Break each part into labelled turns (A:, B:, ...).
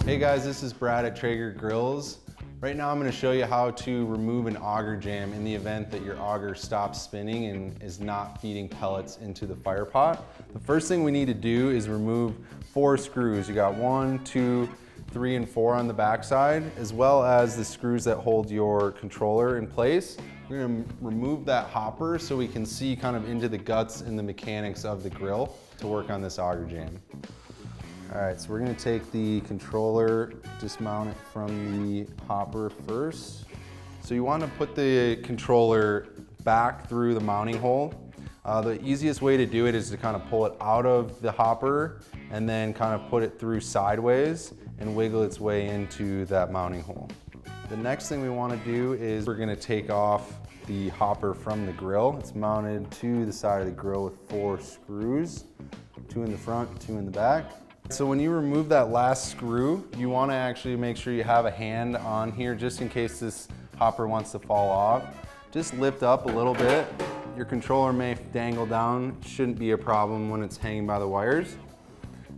A: Hey guys, this is Brad at Traeger Grills. Right now I'm going to show you how to remove an auger jam in the event that your auger stops spinning and is not feeding pellets into the fire pot. The first thing we need to do is remove 4 screws. You got 1, 2, 3, and 4 on the back side, as well as the screws that hold your controller in place. We're going to remove that hopper so we can see kind of into the guts and the mechanics of the grill to work on this auger jam. All right, so we're gonna take the controller, dismount it from the hopper first. So you wanna put the controller back through the mounting hole. The easiest way to do it is to kind of pull it out of the hopper and then kind of put it through sideways and wiggle its way into that mounting hole. The next thing we wanna do is we're gonna take off the hopper from the grill. It's mounted to the side of the grill with 4 screws, 2 in the front, 2 in the back. So when you remove that last screw, you want to actually make sure you have a hand on here just in case this hopper wants to fall off. Just lift up a little bit. Your controller may dangle down. Shouldn't be a problem when it's hanging by the wires.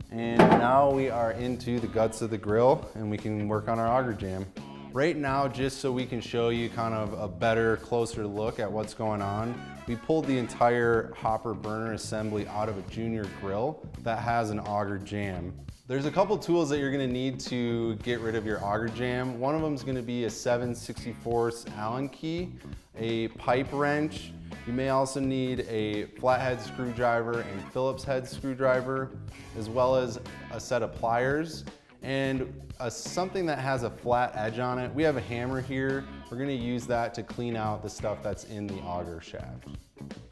A: And now we are into the guts of the grill and we can work on our auger jam. Right now, just so we can show you kind of a better, closer look at what's going on, we pulled the entire hopper burner assembly out of a junior grill that has an auger jam. There's a couple tools that you're gonna need to get rid of your auger jam. One of them is gonna be a 7/64 Allen key, a pipe wrench. You may also need a flathead screwdriver and Phillips head screwdriver, as well as a set of pliers and something that has a flat edge on it. We have a hammer here. We're gonna use that to clean out the stuff that's in the auger shaft.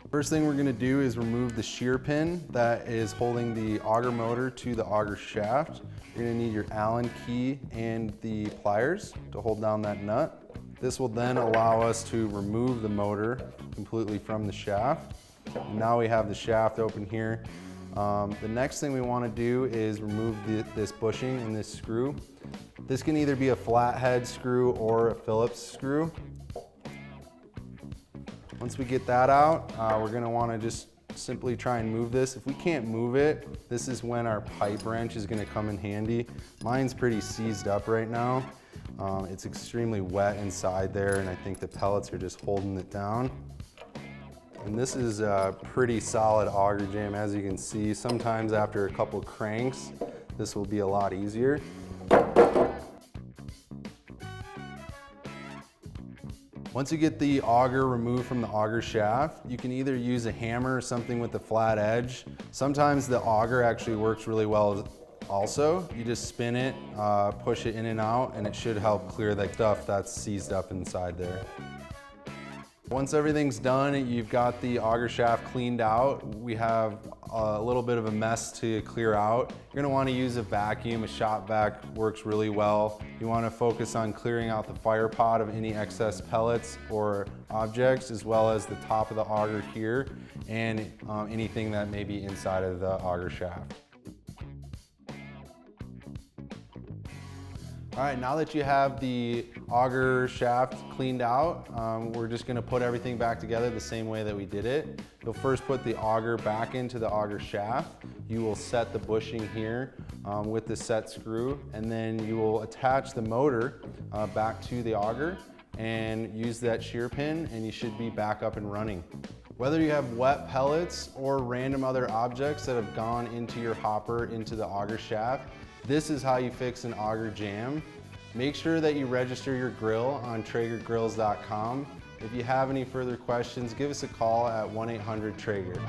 A: First thing we're gonna do is remove the shear pin that is holding the auger motor to the auger shaft. You're gonna need your Allen key and the pliers to hold down that nut. This will then allow us to remove the motor completely from the shaft. And now we have the shaft open here. The next thing we want to do is remove this bushing and this screw. This can either be a flathead screw or a Phillips screw. Once we get that out, we're going to want to just simply try and move this. If we can't move it, this is when our pipe wrench is going to come in handy. Mine's pretty seized up right now. It's extremely wet inside there, and I think the pellets are just holding it down. And this is a pretty solid auger jam, as you can see. Sometimes after a couple cranks, this will be a lot easier. Once you get the auger removed from the auger shaft, you can either use a hammer or something with a flat edge. Sometimes the auger actually works really well also. You just spin it, push it in and out, and it should help clear the stuff that's seized up inside there. Once everything's done, you've got the auger shaft cleaned out. We have a little bit of a mess to clear out. You're gonna wanna use a vacuum. A shop vac works really well. You wanna focus on clearing out the fire pot of any excess pellets or objects, as well as the top of the auger here, and anything that may be inside of the auger shaft. All right, now that you have the auger shaft cleaned out, we're just gonna put everything back together the same way that we did it. You'll first put the auger back into the auger shaft. You will set the bushing here with the set screw, and then you will attach the motor back to the auger and use that shear pin, and you should be back up and running. Whether you have wet pellets or random other objects that have gone into your hopper into the auger shaft, this is how you fix an auger jam. Make sure that you register your grill on TraegerGrills.com. If you have any further questions, give us a call at 1-800-TRAEGER.